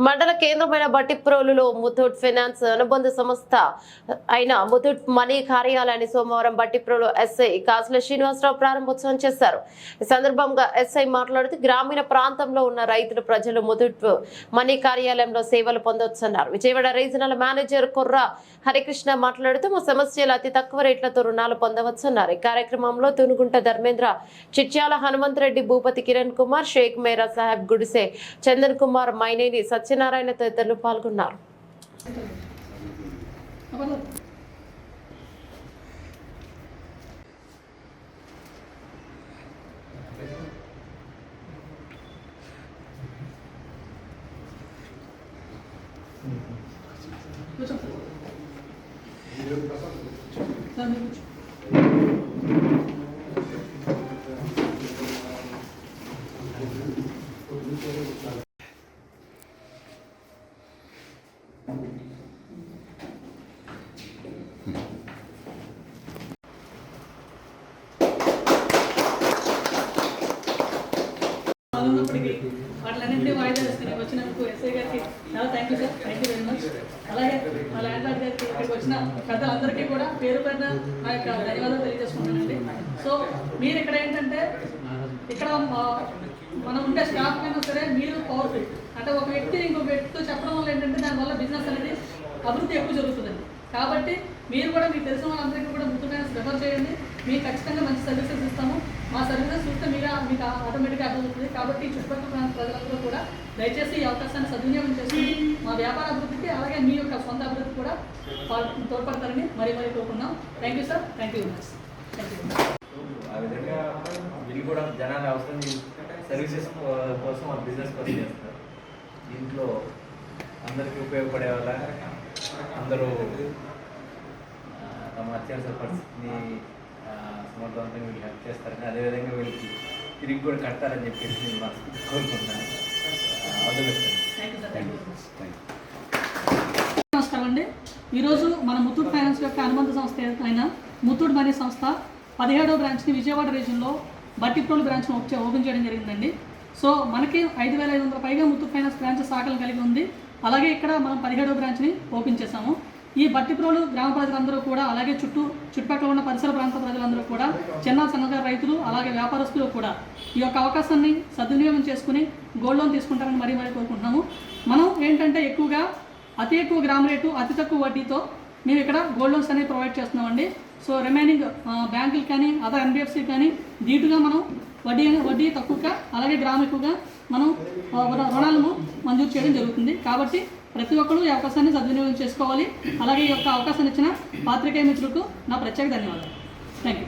మండల కేంద్రమైన బట్టిప్రోలులో ముతూట్ ఫైనాన్స్ అనుబంధ సంస్థ అయిన ముతూట్ మనీ కార్యాలయాన్ని సోమవారం బట్టిప్రోలు ఎస్ఐ కాసుల శ్రీనివాసరావు ప్రారంభోత్సవం చేశారు. ఈ సందర్భంగా ఎస్ఐ మాట్లాడుతూ గ్రామీణ ప్రాంతంలో ఉన్న రైతులు ప్రజలు ముతూట్ మనీ కార్యాలయంలో సేవలు పొందొచ్చన్నారు. విజయవాడ రీజనల్ మేనేజర్ కొర్ర హరికృష్ణ మాట్లాడుతూ మా సమస్యలు అతి తక్కువ రేట్లతో రుణాలు పొందవచ్చన్నారు. ఈ కార్యక్రమంలో తునుగుంట ధర్మేంద్ర, చిట్యాల హనుమంతరెడ్డి, భూపతి కిరణ్ కుమార్, షేక్ మేరా సాహెబ్, గుడిసే చందన్ కుమార్, మైనేని సత్యనారాయణ తదితరులు పాల్గొన్నారు. వాటిలన్నింటినీ వాయిదా వేసుకుని వచ్చినందుకు ఎస్ఐ గారికి చాలా thank you sir, thank you very much. అలాగే మా ల్యాండ్ లార్డ్ గారికి ఇక్కడికి వచ్చిన పెద్దలందరికీ కూడా పేరు పేరున నా యొక్క ధన్యవాదాలు తెలియజేసుకున్నానండి. సో మీరు ఇక్కడ ఏంటంటే ఇక్కడ మనం ఉండే స్టాఫ్ అయినా సరే మీరు పవర్ఫుల్ అంటే ఒక వ్యక్తి ఇంకొక వ్యక్తితో చెప్పడం వల్ల ఏంటంటే దానివల్ల బిజినెస్ అనేది అభివృద్ధి ఎక్కువ జరుగుతుందండి. కాబట్టి మీరు కూడా మీకు తెలిసిన వాళ్ళందరికీ కూడా ముతూట్ ఫైనాన్స్ రెఫర్ చేయండి. మీకు ఖచ్చితంగా మంచి సర్వీసెస్ ఇస్తాము. మా సర్వీసెస్ చూస్తే మీకు ఆటోమేటిక్గా అర్థమవుతుంది. కాబట్టి చుట్టుపక్కల ప్రజలందరూ కూడా దయచేసి ఈ అవకాశాన్ని సద్వినియోగం చేసుకుని మా వ్యాపార అభివృద్ధికి అలాగే మీ యొక్క సొంత అభివృద్ధి కూడా తోడ్పడతారని మరీ కోరుకున్నాం. Thank you sir, thank you very much. ఆ విధంగా వీళ్ళు కూడా జనాలు అవసరం సర్వీసెస్ కోసం బిజినెస్ కోసం చేస్తారు. దీంట్లో అందరికీ ఉపయోగపడే వాళ్ళ అందరూ తమ అత్యవసర పరిస్థితిని సమర్థవంతంగా వీళ్ళు హెల్ప్ చేస్తారని, అదేవిధంగా వీళ్ళకి తిరిగి కూడా కడతారని చెప్పేసి నేను మనస్ఫూర్తిగా కోరుకుంటున్నాను. నమస్కారం అండి. ఈరోజు మన ముతూట్ ఫైనాన్స్ యొక్క అనుబంధ సంస్థ అయిన ముతూట్ మనీ సంస్థ 17వ బ్రాంచ్ని విజయవాడ రీజన్లో బట్టిప్రోలు బ్రాంచ్ను ఓపెన్ చేయడం జరిగిందండి. సో మనకి 5,500 పైగా ముతూట్ ఫైనాన్స్ బ్రాంచ్ శాఖలు కలిగి ఉంది. అలాగే ఇక్కడ మనం 17వ బ్రాంచ్ని ఓపెన్ చేశాము. ఈ బట్టిప్రోలు గ్రామ ప్రజలందరూ కూడా అలాగే చుట్టుపక్కల ఉన్న పరిసర ప్రాంత ప్రజలందరూ కూడా చిన్నగా రైతులు అలాగే వ్యాపారస్తులు కూడా ఈ యొక్క అవకాశాన్ని సద్వినియోగం చేసుకుని గోల్డ్ లోన్ తీసుకుంటారని మరీ కోరుకుంటున్నాము. మనం ఏంటంటే అతి ఎక్కువ గ్రామ రేటు అతి తక్కువ వడ్డీతో మేము ఇక్కడ గోల్డ్ లోన్స్ అనేవి ప్రొవైడ్ చేస్తున్నామండి. సో రిమైనింగ్ బ్యాంకులు కానీ అదర్ ఎన్బిఎఫ్సి కానీ దీటుగా మనం వడ్డీ తక్కువగా అలాగే గ్రామ ఎక్కువగా మనం రుణాలను మంజూరు చేయడం జరుగుతుంది. కాబట్టి ప్రతి ఒక్కరూ ఈ అవకాశాన్ని సద్వినియోగం చేసుకోవాలి. అలాగే ఈ యొక్క అవకాశాన్ని ఇచ్చిన పాత్రికేయ మిత్రులకు నా ప్రత్యేక ధన్యవాదాలు. Thank you.